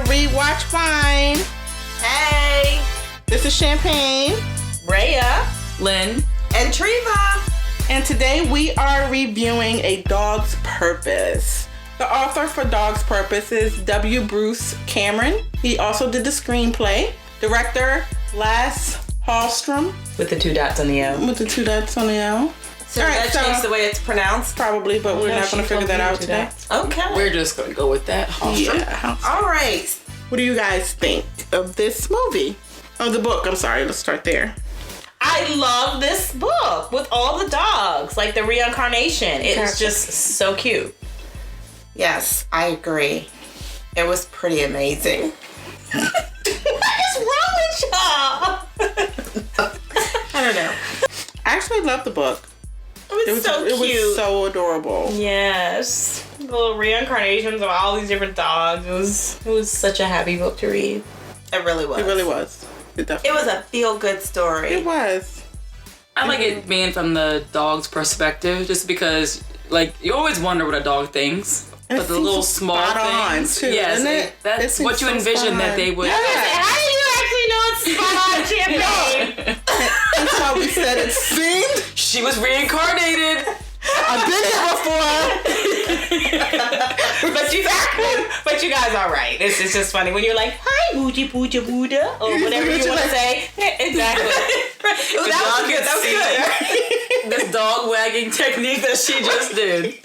to Read, Watch, Find. Hey! This is Champagne, Rhea, Lynn, and Treva. And today we are reviewing A Dog's Purpose. The author for Dog's Purpose is W. Bruce Cameron. He also did the screenplay. Director, Lasse Hallström. With the 2 dots on the O. With the 2 dots on the L. So that change the way it's pronounced? Probably, but we're not going to figure that out today. Okay. We're just going to go with that. Yeah. All right. What do you guys think of this movie? Oh, the book. I'm sorry. Let's start there. I love this book with all the dogs, like the reincarnation. It's just so cute. Yes, I agree. It was pretty amazing. What is wrong with y'all? I don't know. I actually love the book. It was so cute. It was so adorable. Yes. The little reincarnations of all these different dogs. It was such a happy book to read. It really was. It really was. It was a feel-good story. It was. I like it being from the dog's perspective, just because, like, you always wonder what a dog thinks. But the little small things, too, yes, that's what you envision that they would. Yeah. How do you actually know it's spot on, Champagne? That's why we said it seemed. She was reincarnated. I've been here before. But you guys are right. It's just funny when you're like, hi, Booty Booja Buddha, or whatever you want to say. Exactly. That was good. This dog wagging technique that she just did.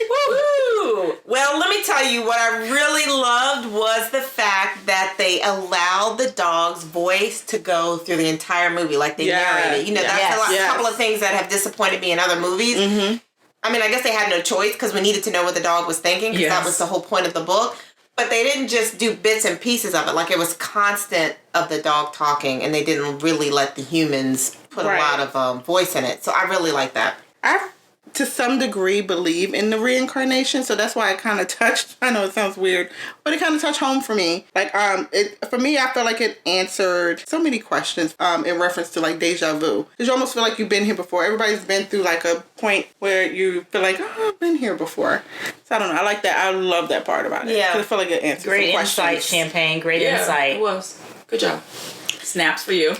Woo! Well, let me tell you what I really loved was the fact that they allowed the dog's voice to go through the entire movie, like they narrated. You know, that's a couple of things that have disappointed me in other movies. Mm-hmm. I mean, I guess they had no choice because we needed to know what the dog was thinking because that was the whole point of the book. But they didn't just do bits and pieces of it. Like, it was constant of the dog talking, and they didn't really let the humans put a lot of voice in it. So I really like that. I, to some degree, believe in the reincarnation, so that's why it kind of touched. I know it sounds weird, but it kind of touched home for me. Like, for me, I felt like it answered so many questions in reference to, like, deja vu. Because you almost feel like you've been here before. Everybody's been through, like, a point where you feel like, oh, I've been here before. So I don't know. I like that. I love that part about it. Yeah. I feel like it answered some questions. Great insight, Champagne. Great insight. It was. Good job. Snaps for you.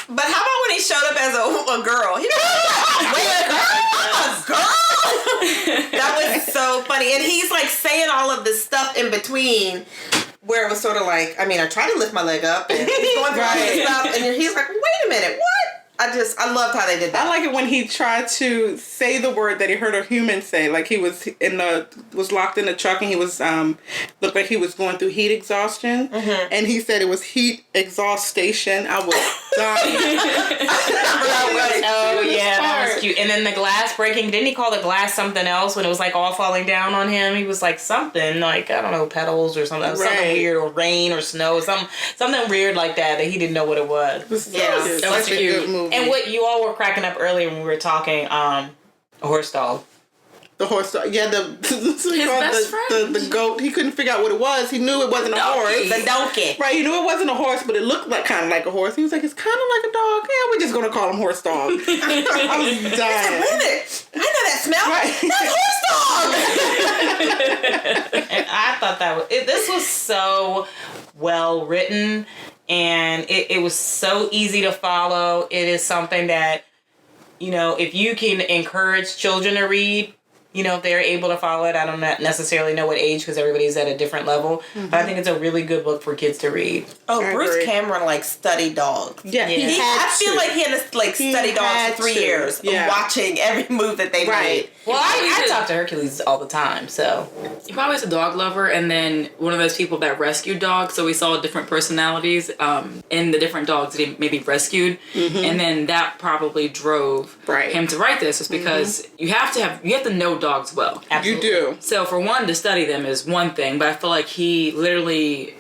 But how about when he showed up as a girl? He was like, wait, a girl? That was so funny. And he's like saying all of this stuff in between where it was sort of like, I mean, I tried to lift my leg up and he's going through all this stuff. And he's like, wait a minute, what? I loved how they did that. I like it when he tried to say the word that he heard a human say. Like, he was locked in the truck and he was looked like he was going through heat exhaustion. Mm-hmm. And he said it was heat exhaustation. I was dying. That was cute. And then the glass breaking. Didn't he call the glass something else when it was like all falling down on him? He was like something like, I don't know, petals or something. Something weird, or rain or snow, something weird like that he didn't know what it was. That was a good movie. And what you all were cracking up earlier when we were talking, a horse dog. The horse dog. Yeah, the goat. He couldn't figure out what it was. He knew it wasn't a horse. The donkey. Right, he knew it wasn't a horse, but it looked like kind of like a horse. He was like, it's kind of like a dog. Yeah, we're just going to call him horse dog. I was dying. Wait a minute. I know that smell. Right. That's horse dog. And I thought this was so well written. And it was so easy to follow. It is something that, you know, if you can encourage children to read, you know, if they're able to follow it. I don't necessarily know what age because everybody's at a different level. Mm-hmm. But I think it's a really good book for kids to read. Oh, Bruce Cameron, like, studied dogs. Yeah. I feel like he had to, like, study dogs for 3 years watching every move that they made. Well, I talk to Hercules all the time, so. He probably was a dog lover and then one of those people that rescued dogs. So we saw different personalities in the different dogs that he maybe rescued. Mm-hmm. And then that probably drove him to write this, is because you have to know dogs well. Absolutely. You do. So for one, to study them is one thing, but I feel like he literally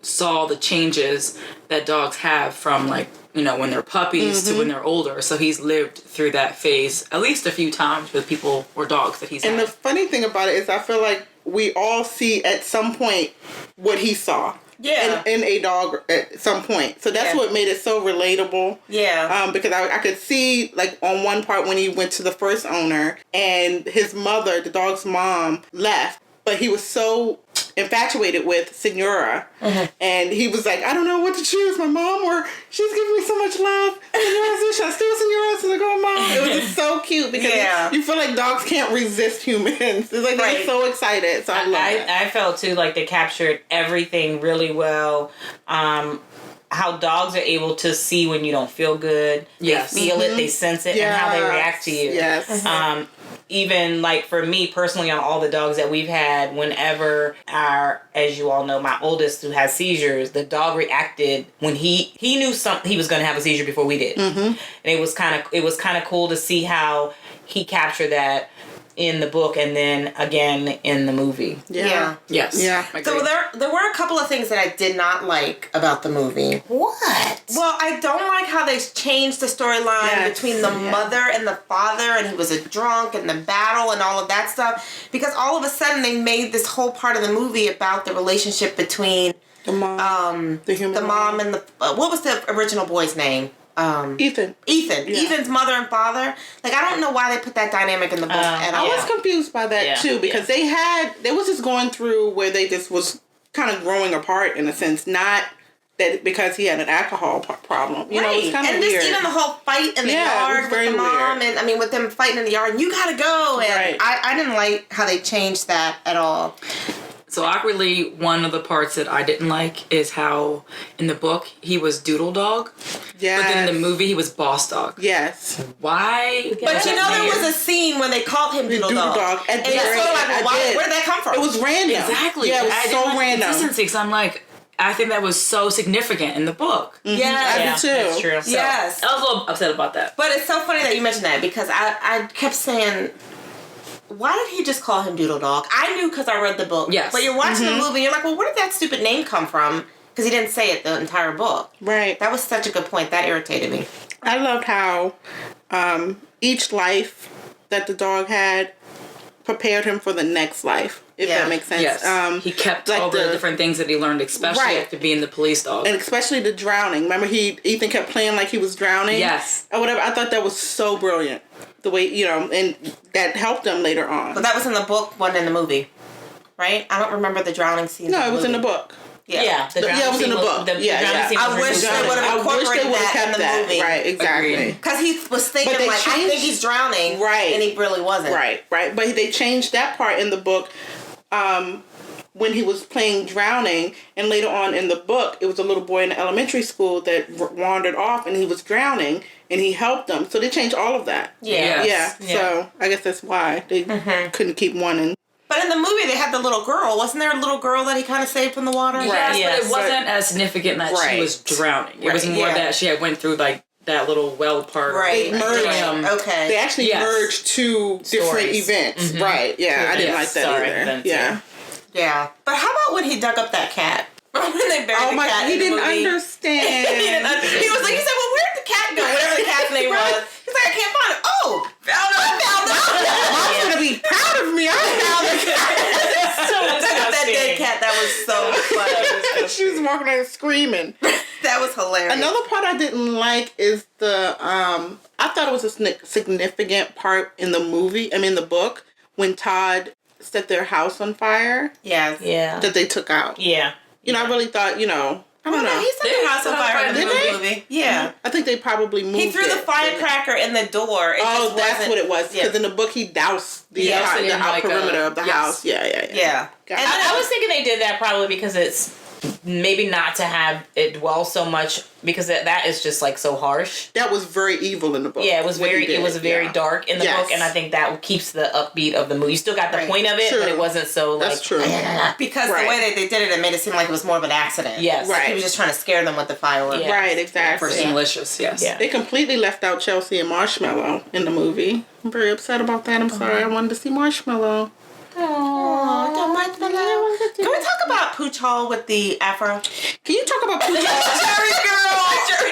saw the changes that dogs have from, like, you know, when they're puppies to when they're older. So he's lived through that phase at least a few times with people or dogs that he's had. And the funny thing about it is I feel like we all see at some point what he saw. Yeah. In a dog at some point. So that's what made it so relatable. Yeah. Because I could see, like, on one part when he went to the first owner and his mother, the dog's mom, left. But he was so infatuated with Senora. And he was like, I don't know what to choose, my mom or she's giving me so much love. Senora, should I stay with Senora? So I go, Mom. It was just so cute because you feel like dogs can't resist humans. It's like they're so excited. So I love it. I felt too like they captured everything really well. How dogs are able to see when you don't feel good. Yes. They feel it, they sense it, and how they react to you. Yes. Even like for me personally, on all the dogs that we've had, whenever as you all know, my oldest who has seizures, the dog reacted when he knew he was going to have a seizure before we did. And it was kind of cool to see how he captured that in the book and then again in the movie. Yeah. Yes. Yeah. So there were a couple of things that I did not like about the movie. What? Well, I don't like how they changed the storyline between the mother and the father, and he was a drunk, and the battle and all of that stuff. Because all of a sudden they made this whole part of the movie about the relationship between the mom, the mom and the what was the original boy's name? Ethan. Ethan's mother and father. Like, I don't know why they put that dynamic in the book at all. I was confused by that too because they was just going through where they just was kind of growing apart in a sense, not that because he had an alcohol problem. You know, it was kind of weird. And even the whole fight in the yard with the mom, weird. and I mean with them fighting in the yard, and you gotta go. And I didn't like how they changed that at all. So awkwardly, one of the parts that I didn't like is how in the book he was Doodle Dog. Yeah. But then in the movie he was Boss Dog. Yes. Why? But you know there was a scene when they called him Doodle Dog. And it's sort of like, well, where did that come from? It was random. Exactly. Yeah, it was so random. Consistency, because I'm like, I think that was so significant in the book. I did too. That's true. So, yes. I was a little upset about that. But it's so funny that you mentioned that because I kept saying, why did he just call him Doodle Dog? I knew because I read the book. Yes. But you're watching the movie, you're like, well, where did that stupid name come from? Because he didn't say it the entire book. Right. That was such a good point. That irritated me. I loved how each life that the dog had prepared him for the next life, if that makes sense. Yes. He kept like all the different things that he learned, especially after being the police dog. And especially the drowning. Remember Ethan kept playing like he was drowning? Yes. Or whatever. I thought that was so brilliant. The way, you know, and that helped him later on. But that was in the book, wasn't in the movie. Right? I don't remember the drowning scene. No, it was in the book. Yeah, it was in the book. I wish they would have incorporated that in the movie. Right, exactly. Because he was thinking, like, I think he's drowning. Right. And he really wasn't. Right. But they changed that part in the book when he was playing drowning. And later on in the book, it was a little boy in the elementary school that wandered off and he was drowning and he helped them. So they changed all of that. Yeah. Yes. Yeah. So I guess that's why they couldn't keep one in. But in the movie, they had the little girl. Wasn't there a little girl that he kind of saved from the water? Yes, but it wasn't as significant that she was drowning. It was more that she had went through like that little well part. Right. They merged. Okay. They actually merged two different events. Right. Yeah. I didn't like that either. Yeah. Yeah. But how about when he dug up that cat? When they buried the cat he in the didn't movie? understand. He was like, he said, well, where'd the cat go? Whatever the cat's name was. He's like, I can't find it. Oh, found it. Mom's going to be proud of me. I found the cat. So that dead cat, that was so funny. She was walking out screaming. That was hilarious. Another part I didn't like is the, I thought it was a significant part in the movie, the book, when Todd set their house on fire. Yes. Yeah. That they took out. Yeah. I really thought, I don't know. He set their house on fire in the movie. Yeah. I think they probably moved He threw the firecracker in the door. That's what it was. Because in the book, he doused the perimeter of the house. Yeah. And I was thinking they did that probably because it's maybe not to have it dwell so much because that is just like so harsh. That was very evil in the book. Yeah, it was very dark in the book, and I think that keeps the upbeat of the movie. You still got the point of it, but it wasn't so like. That's true. Because the way that they did it made it seem like it was more of an accident. Yes, like he was just trying to scare them with the fireworks. Yeah. Right, exactly. For malicious, yes. Yeah. They completely left out Chelsea and Marshmallow in the movie. I'm very upset about that. I'm sorry. I wanted to see Marshmallow. Can we talk about Pooch Hall with the afro? Can you talk about Pooch Hall? Jerry girl!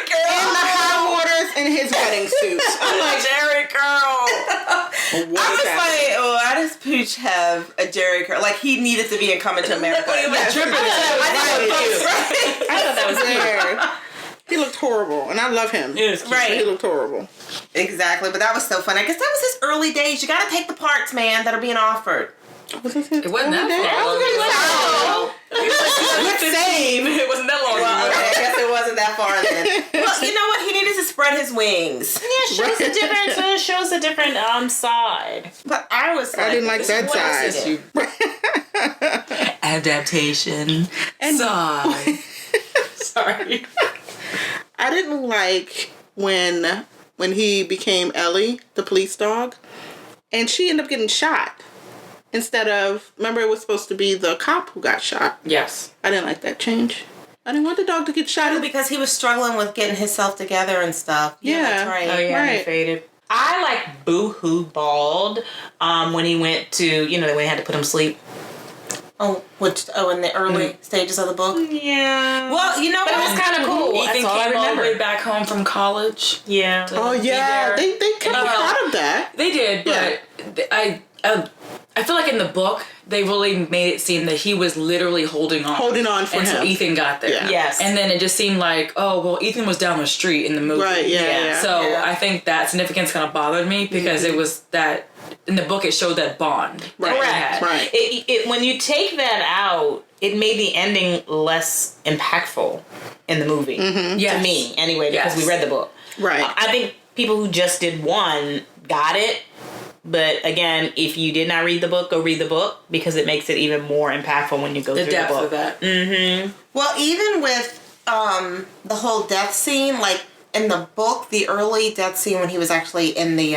In the high waters in his wedding suit. I'm like, Jerry girl! I was like, why does Pooch have a Jerry curl? Like, he needed to be in Coming to America. I thought that was weird. He looked horrible, and I love him. Right. He looked horrible. Exactly, but that was so fun. I guess that was his early days. You gotta take the parts, man, that are being offered. Was it It wasn't that far. Good save. It wasn't that long. Well, okay, I guess it wasn't that far then. Well, you know what? He needed to spread his wings. Yeah, shows a different side. But I was like, I didn't like that side. Adaptation. And side. Sorry. I didn't like when he became Ellie, the police dog, and she ended up getting shot. Instead of, remember, it was supposed to be the cop who got shot. Yes. I didn't like that change. I didn't want the dog to get shot. because he was struggling with getting himself together and stuff. Yeah. That's right. Oh yeah, Right. he faded. I like Boo-Hoo Bald when he went to, when they had to put him to sleep. In the early stages of the book? Yeah. Well, you know But it what? was kind of cool. Ethan That's came all I all the remember. way back home from college. Yeah. Oh, yeah. Be there. They kept a lot of that. They did, but I feel like in the book they really made it seem that he was literally holding on For until him. Ethan got there. Yeah. Yes. And then it just seemed like, oh well, Ethan was down the street in the movie. Right, yeah. So Yeah. I think that significance kind of bothered me because it was that in the book it showed that bond. that Right. they Correct. had. Right. It when you take that out, it made the ending less impactful in the movie. Yes. To me, anyway, because Yes. we read the book. Right. I think people who just did one got it. But again, if you did not read the book, go read the book because it makes it even more impactful when you go The through depth the book. of that. Well, even with the whole death scene, like in the book, the early death scene when he was actually in the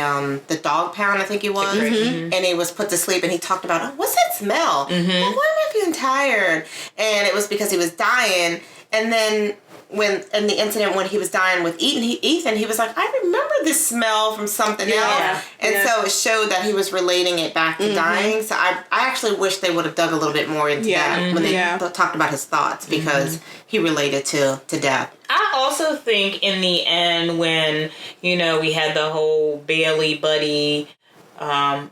dog pound, I think he was, and he was put to sleep, and he talked about, oh, what's that smell? Well, why am I feeling tired? And it was because he was dying, and then in the incident when he was dying with Ethan, he was like, I remember this smell from something else. And so it showed that he was relating it back to dying. So I actually wish they would have dug a little bit more into that when they talked about his thoughts because he related to death. I also think in the end when, we had the whole Bailey buddy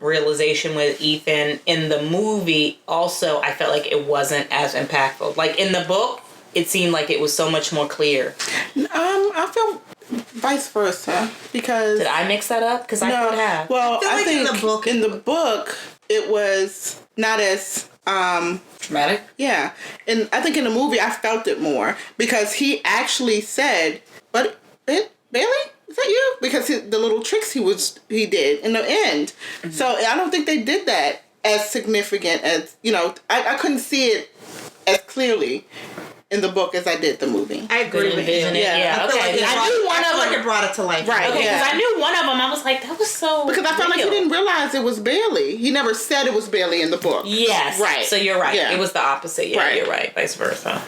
realization with Ethan in the movie, also I felt like it wasn't as impactful. Like in the book, it seemed like it was so much more clear. I feel vice versa because Did I mix that up? Because I could have. Well, I think in the book it was not as Dramatic. yeah, and I think in the movie I felt it more because he actually said, "But Bailey, is that you?" Because the little tricks he did in the end. So I don't think they did that as significant as I couldn't see it as clearly in the book as I did the movie. I agree with you. Yeah, okay. I knew one of them. It brought it to life. Right. Okay, because Yeah. I knew one of them. I was like, that was so. Because I felt like he real. didn't realize it was Bailey. He never said it was Bailey in the book. Yes. Right. So you're right. Yeah. It was the opposite. Yeah, Right. you're right. Vice versa.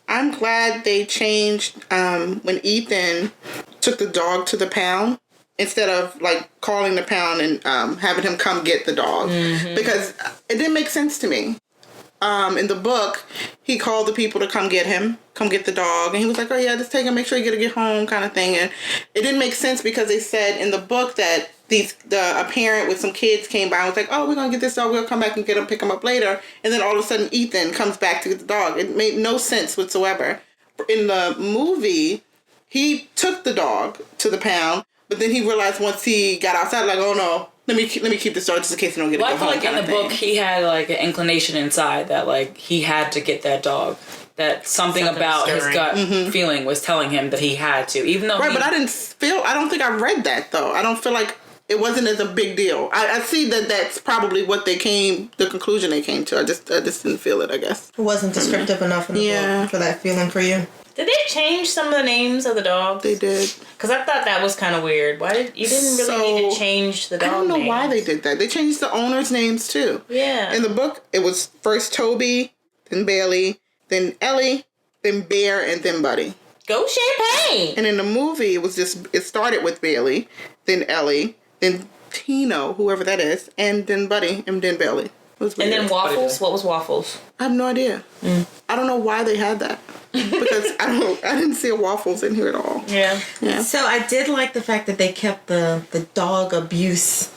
I'm glad they changed when Ethan took the dog to the pound instead of like calling the pound and having him come get the dog because it didn't make sense to me. In the book, he called the people to come get the dog, and he was like, "Oh yeah, just take him, make sure you get home," kind of thing. And it didn't make sense because they said in the book that a parent with some kids came by and was like, "Oh, we're gonna get this dog. We'll come back and pick him up later." And then all of a sudden, Ethan comes back to get the dog. It made no sense whatsoever. In the movie, he took the dog to the pound, but then he realized once he got outside, like, "Oh no. Let me keep the dog just in case I don't get it." Well, I feel like in the book he had like an inclination inside that like he had to get that dog. That something about his gut feeling was telling him that he had to, even though right. But I don't think I read that though. I don't feel like it wasn't as a big deal. I see that that's probably what the conclusion they came to. I just didn't feel it, I guess. It wasn't descriptive enough in the book for that feeling for you. Did they change some of the names of the dogs? They did. Because I thought that was kind of weird. Why didn't really need to change the dog I don't know names? why they did that. They changed the owners' names too. Yeah. In the book, it was first Toby, then Bailey, then Ellie, then Bear, and then Buddy. Go Champagne! And in the movie, it started with Bailey, then Ellie, then Tino, whoever that is, and then Buddy, and then Bailey. It was And then weird. Waffles? What was Waffles? I have no idea. I don't know why they had that. Because I didn't see a Waffles in here at all. Yeah. Yeah. So I did like the fact that they kept the dog abuse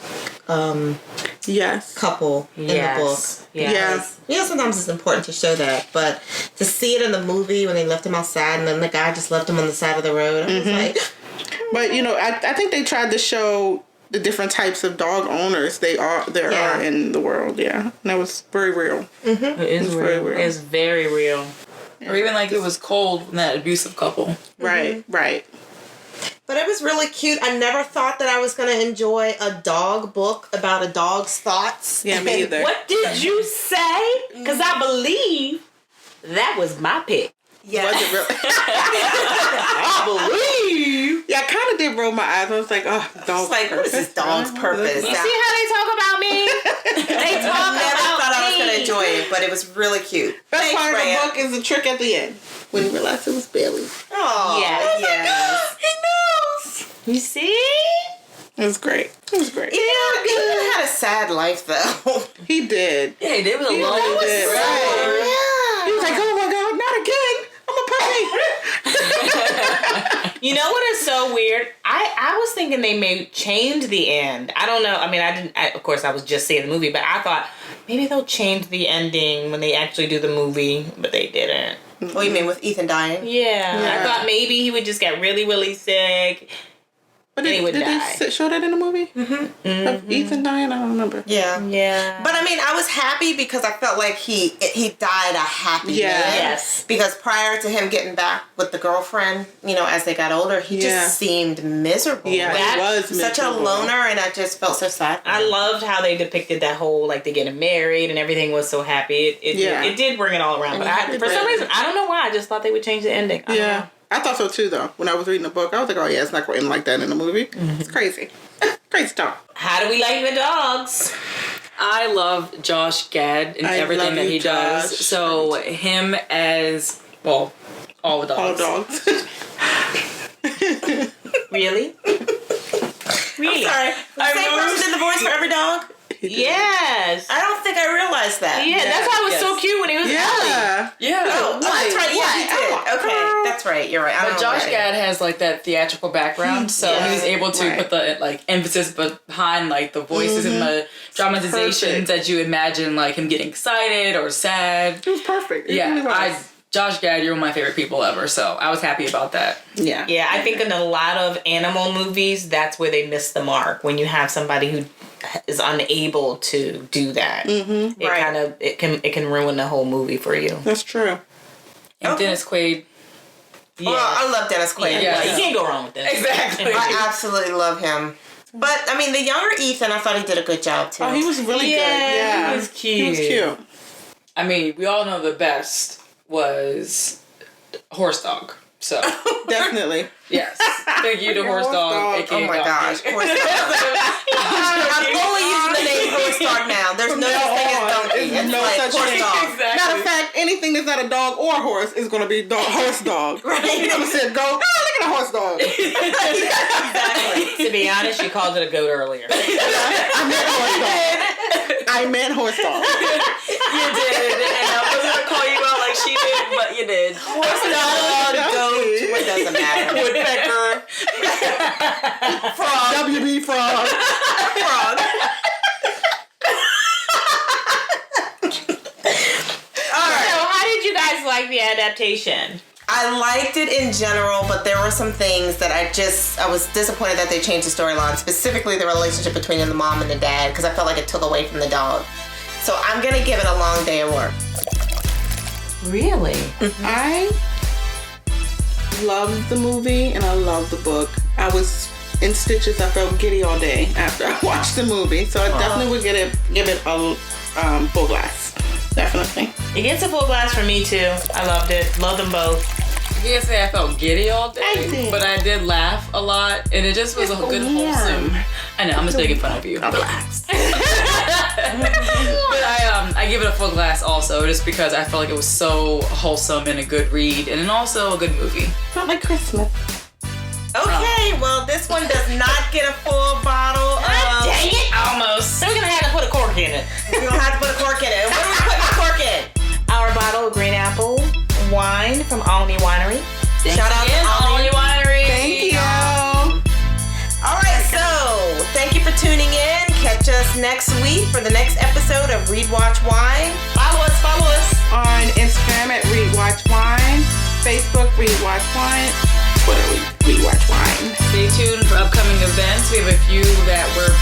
Yes. couple in the book. Yes. Yeah. Sometimes it's important to show that, but to see it in the movie when they left him outside and then the guy just left him on the side of the road, I was like, But, I think they tried to show the different types of dog owners there are in the world. Yeah, and that was very real. Mm-hmm. It is very real. real. It's very real. Or even like it was cold in that abusive couple. Right, right. But it was really cute. I never thought that I was going to enjoy a dog book about a dog's thoughts. Yeah, me either. What did you say? Because I believe that was my pick. Yeah. Was it really? I believe. Yeah, I kind of did roll my eyes. I was like, oh, dog's It's like, what is this dog's purpose? You see how they talk about me? They talk I never about thought I was me. going to enjoy it, but it was really cute. Best Thanks, part of Rhea. the book is the trick at the end. When you realize it was Bailey. Oh, Yes. yes. He knows. You see? It was great. It was great. He had a sad life, though. He did. Yeah, it was a long really did, right. Yeah. He was like, oh my God, not again. I'm a puppy. You know what is so weird? I was thinking they may change the end. I don't know. I mean, of course, I was just seeing the movie, but I thought maybe they'll change the ending when they actually do the movie, but they didn't. What do you mean, with Ethan dying? Yeah. I thought maybe he would just get really, really sick. But And he would did die. they show that in the movie? Mm-hmm. Of Ethan dying? I don't remember. Yeah. Yeah. But I mean, I was happy because I felt like he died a happy Yeah. man. Yes. Because prior to him getting back with the girlfriend, as they got older, he just seemed miserable. Yeah, Like, he was such a miserable. loner, and I just felt so sad. I loved how they depicted that whole, like, they getting married and everything was so happy. It did bring it all around. But for some reason, I don't know why, I just thought they would change the ending. I don't know. I thought so too, though. When I was reading the book, I was like, oh, yeah, it's not going to end like that in the movie. It's crazy. Crazy stuff. How do we like the dogs? I love Josh Gad and I everything love that you, he does. Josh. So him as, well, all the dogs. All dogs. Really? Really? Sorry. The same person did the voice for every dog? Yes. I don't think I realized that. Yeah, that's why it was so cute when he was Ellie. Yeah. Yeah. Oh, that's right. Yeah, he did. Okay, that's right. You're right. I But don't know Josh that. Gad has like that theatrical background, so Yeah. he was able to put the like emphasis behind like the voices and the dramatizations that you imagine like him getting excited or sad. It was perfect. It Yeah, really was. Josh Gad, you're one of my favorite people ever, so I was happy about that. Yeah. Yeah, I think in a lot of animal movies, that's where they miss the mark. When you have somebody who is unable to do that, it Right. kind of it can ruin the whole movie for you. That's true. And Dennis Quaid. Yeah, Well, I love Dennis Quaid. Yeah. you can't go wrong with that. Exactly. I absolutely love him. But, I mean, the younger Ethan, I thought he did a good job, too. Oh, he was really good. Yeah. he was cute. He was cute. I mean, we all know the best was Horse Dog. So, Definitely. yes. Thank you to Horse Horse Dog, Dog. aka Oh my gosh. Donkey. Horse Dog. I'm only using the name Horse Dog now. There's no such thing as donkey. It's no like such Horse thing. Dog. Exactly. Matter of fact, anything that's not a dog or a horse is going to be horse dog. Right. You never said go, oh, look at a horse dog. Exactly. To be honest, she called it a goat earlier. I meant horse dog. I meant horse dog. You did, and I was going to call you out like she did, but you did. Horse dog, goat, it doesn't matter. Woodpecker. Frog. WB frog. Frog. So, how did you guys like the adaptation? I liked it in general, but there were some things that I was disappointed that they changed the storyline, specifically the relationship between the mom and the dad, because I felt like it took away from the dog. So I'm going to give it a long day of work. Really? I loved the movie and I loved the book. I was in stitches. I felt giddy all day after I watched the movie. So I definitely would give it a full glass. Definitely. It gets a full glass for me too. I loved it. Loved them both. I can't say I felt giddy all day, I did. but I did laugh a lot, and it just was a good wholesome. I know I'm just making fun of you. But I give it a full glass also, just because I felt like it was so wholesome and a good read, and then also a good movie. Not like Christmas. Okay, well, this one does not get a full bottle of... Dang it! Almost. So we're gonna have to put a cork in it. We're going to have to put a cork in it. What are we putting the cork in? Our bottle of green apple wine from Alney Winery. Shout out to Ollie. Winery. Thank you. All right, so thank you for tuning in. Catch us next week for the next episode of Read, Watch, Wine. Follow us. On Instagram at Read Watch Wine, Facebook Read Watch Wine, Twitter, we watch wine. Stay tuned for upcoming events. We have a few that we're